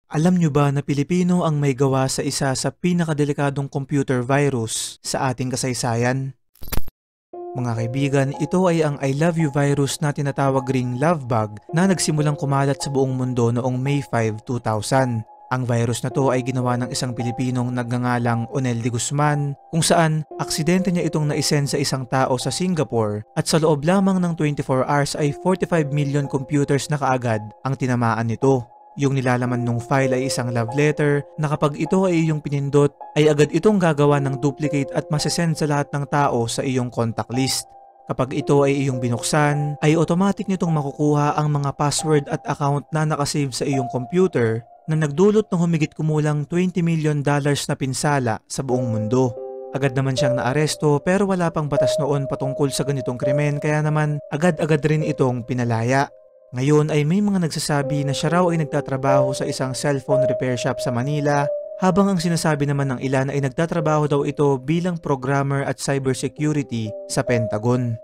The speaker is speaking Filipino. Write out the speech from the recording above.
Alam nyo ba na Pilipino ang may gawa sa isa sa pinakadelikadong computer virus sa ating kasaysayan? Mga kaibigan, ito ay ang I Love You virus na tinatawag ring love bug na nagsimulang kumalat sa buong mundo noong May 5, 2000. Ang virus na to ay ginawa ng isang Pilipinong nagngangalang Onel de Guzman kung saan aksidente niya itong naisend sa isang tao sa Singapore at sa loob lamang ng 24 hours ay 45 million computers na kaagad ang tinamaan nito. Yung nilalaman ng file ay isang love letter na kapag ito ay iyong pinindot ay agad itong gagawa ng duplicate at masesend sa lahat ng tao sa iyong contact list. Kapag ito ay iyong binuksan ay automatic nitong makukuha ang mga password at account na nakasave sa iyong computer na nagdulot ng humigit kumulang $20 million na pinsala sa buong mundo. Agad naman siyang naaresto pero wala pang batas noon patungkol sa ganitong krimen kaya naman agad-agad rin itong pinalaya. Ngayon ay may mga nagsasabi na siya raw ay nagtatrabaho sa isang cellphone repair shop sa Manila habang ang sinasabi naman ng ilan ay nagtatrabaho daw ito bilang programmer at cybersecurity sa Pentagon.